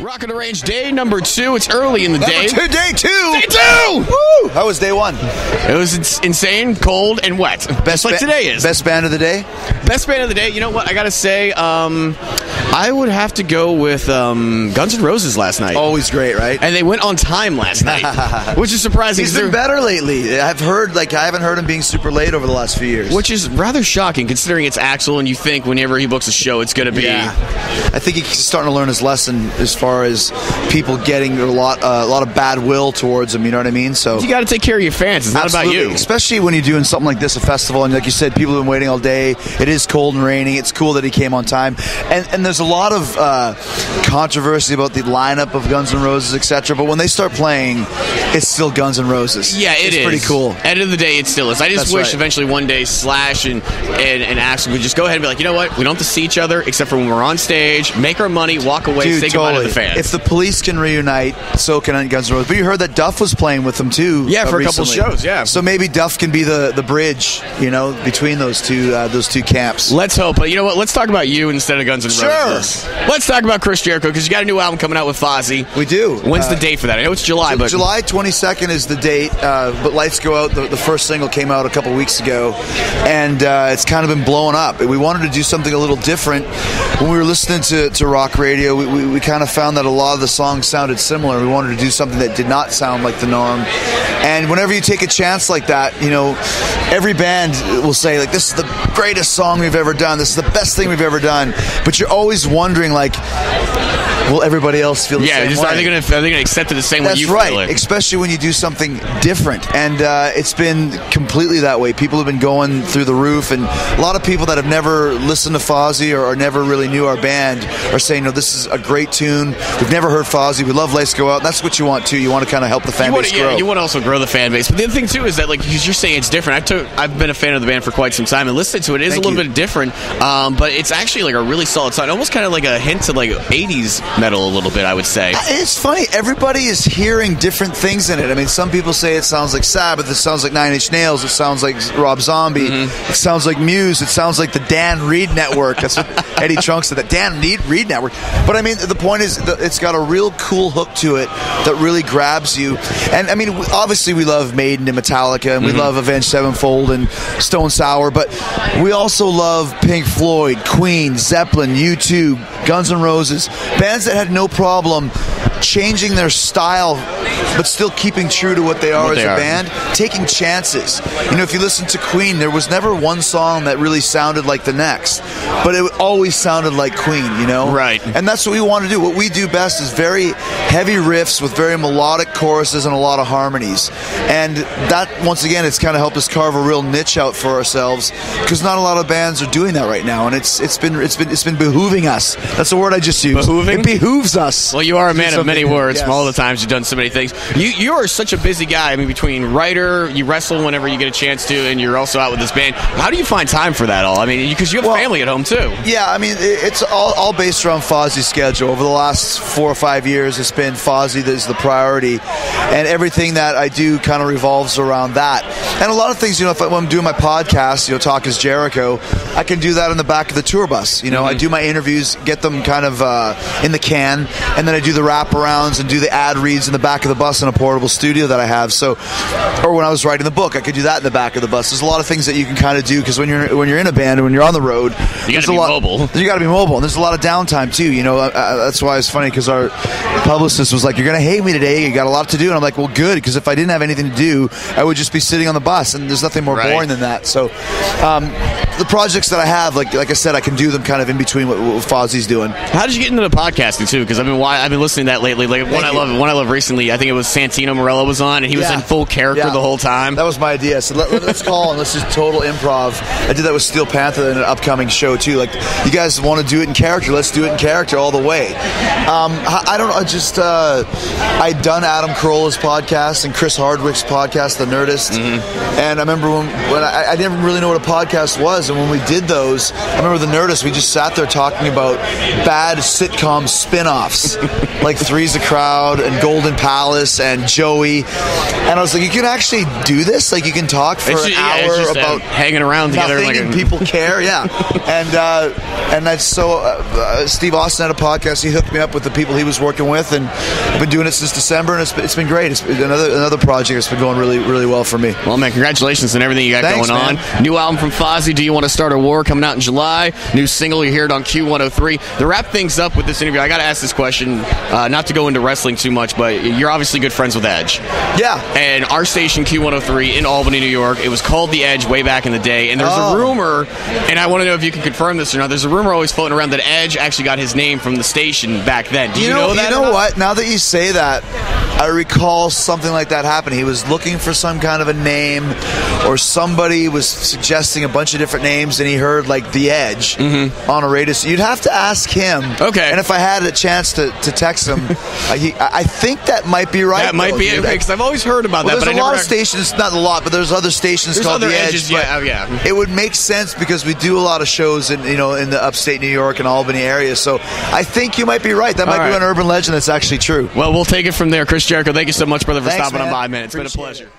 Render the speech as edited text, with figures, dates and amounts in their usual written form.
Rockin' the Range, day number 2. It's early in the day. Day two! Day 2! Woo! How was day 1? It was insane, cold, and wet. Best like today is. Best band of the day? Best band of the day, you know what? I gotta say, I would have to go with Guns N' Roses last night. Always great, right? And they went on time last night, which is surprising. He's been better lately. I haven't heard him being super late over the last few years. Which is rather shocking, considering it's Axl, and you think whenever he books a show, it's going to be... Yeah. I think he's starting to learn his lesson as far as people getting a lot of bad will towards him, you know what I mean? So you got to take care of your fans. It's not about you. Especially when you're doing something like this, a festival, and like you said, people have been waiting all day. It is cold and raining. It's cool that he came on time. And there's a lot of controversy about the lineup of Guns N' Roses, etc. But when they start playing, it's still Guns N' Roses. Yeah, it's pretty cool. End of the day, it still is. I just wish eventually one day Slash and Axl would just go ahead and be like, you know what? We don't have to see each other except for when we're on stage, make our money, walk away, say goodbye to the fans. If the Police can reunite, so can Guns N' Roses. But you heard that Duff was playing with them too. Yeah, for a recently. couple shows. Yeah. So maybe Duff can be the bridge, between those two camps. Let's hope. But you know what? Let's talk about you instead of Guns N' Roses. Sure. Let's talk about Chris Jericho, because you got a new album coming out with Fozzy. We do. When's the date for that? I know it's July, but July 22nd is the date. But Lights Go Out, the first single, came out a couple weeks ago, and it's kind of been blowing up. We wanted to do something a little different. When we were listening to rock radio, we kind of found that a lot of the songs sounded similar. We wanted to do something that did not sound like the norm. And whenever you take a chance like that, every band will say, like, this is the greatest song we've ever done. This is the best thing we've ever done. But you're always wondering, like, will everybody else feel the same way? Are they going to accept it the same way you feel it? That's right, especially when you do something different. And it's been completely that way. People have been going through the roof, and a lot of people that have never listened to Fozzy or never really knew our band are saying, no, this is a great tune. We've never heard Fozzy. We love Lights Go Out. That's what you want, too. You want to kind of help the fan base grow. Yeah, you want to also grow the fan base. But the other thing, too, is that, like, because you're saying it's different. I've been a fan of the band for quite some time, and listening to it is a little bit different. But it's actually, like, a really solid song. Almost kind of like a hint to, like, 80s metal a little bit, I would say. It's funny. Everybody is hearing different things in it. I mean, some people say it sounds like Sabbath. It sounds like Nine Inch Nails. It sounds like Rob Zombie. It sounds like Muse. It sounds like the Dan Reed Network. That's what Eddie Trunk said, the Dan Reed Network. But, I mean, the point is that it's got a real cool hook to it that really grabs you. And, I mean, obviously we love Maiden and Metallica, and we love Avenged Sevenfold and Stone Sour, but we also love Pink Floyd, Queen, Zeppelin, U2, Guns N' Roses, bands that had no problem changing their style but still keeping true to what they are as a band, taking chances. If you listen to Queen, there was never one song that really sounded like the next, but it always sounded like Queen, Right. And that's what we want to do. What we do best is very heavy riffs with very melodic choruses and a lot of harmonies. And that, once again, it's kind of helped us carve a real niche out for ourselves, because not a lot of bands are doing that right now, and it's been behooving us. That's the word I just used. Behooving? It behooves us. Well, you are a man of many words. Yes. From all the times you've done so many things. You are such a busy guy. I mean, between writer, you wrestle whenever you get a chance to, and you're also out with this band. How do you find time for that all? I mean, because you have family at home too. Yeah, I mean, it's all based around Fozzy's schedule. Over the last 4 or 5 years, it's been Fozzy that is the priority, and everything that I do kind of revolves around that. And a lot of things, when I'm doing my podcast, Talk is Jericho, I can do that in the back of the tour bus. I do my interviews, get them kind of in the can, and then I do the wraparounds and do the ad reads in the back of the bus in a portable studio that I have. So, or when I was writing the book, I could do that in the back of the bus. There's a lot of things that you can kind of do, because when you're in a band and when you're on the road, you got to be mobile. You got to be mobile, and there's a lot of downtime too. That's why it's funny, because our publicist was like, "You're gonna hate me today. You got a lot to do," and I'm like, "Well, good, because if I didn't have anything to do, I would just be sitting on the bus, and there's nothing more boring than that." So, the projects that I have, like I said, I can do them kind of in between what Fozzy's doing. How did you get into the podcasting too? Because I've been listening to that lately. Like one I love recently, I think it was Santino Morello was on, and he was in full character the whole time. That was my idea. So let's call and let's just total improv. I did that with Steel Panther in an upcoming show too. Like, you guys want to do it in character? Let's do it in character all the way. I don't know. I'd done Adam Carolla's podcast and Chris Hardwick's podcast, The Nerdist, and I remember when I didn't really know what a podcast was, and when we did those, I remember The Nerdist, we just sat there talking about bad sitcom spin-offs, like 3 Freeze the Crowd and Golden Palace and Joey, and I was like, you can actually do this? Like, you can talk for an hour about hanging around together, and people care, and that's so. Steve Austin had a podcast. He hooked me up with the people he was working with, and I've been doing it since December, and it's been great. It's been another project that's been going really, really well for me. Well, man, congratulations on everything you got going on. New album from Fozzy, Do You Want to Start a War, coming out in July. New single, you hear it on Q103. To wrap things up with this interview, I got to ask this question, not to go into wrestling too much, but you're obviously good friends with Edge. Yeah. And our station, Q103, in Albany, New York, it was called The Edge way back in the day, and there's a rumor, and I want to know if you can confirm this or not, there's a rumor always floating around that Edge actually got his name from the station back then. Do you know that? You know what? Now that you say that, I recall something like that happened. He was looking for some kind of a name, or somebody was suggesting a bunch of different names, and he heard like The Edge on a radio. So you'd have to ask him. Okay. And if I had a chance to text him, I think that might be right. That might be it, because I've always heard about that. There's a lot of stations, not a lot, but there's other stations called The Edge. Yeah. It would make sense because we do a lot of shows in the upstate New York and Albany area. So I think you might be right. That might be an urban legend that's actually true. Well, we'll take it from there. Chris Jericho, thank you so much, brother, for stopping on by, man. It's been a pleasure.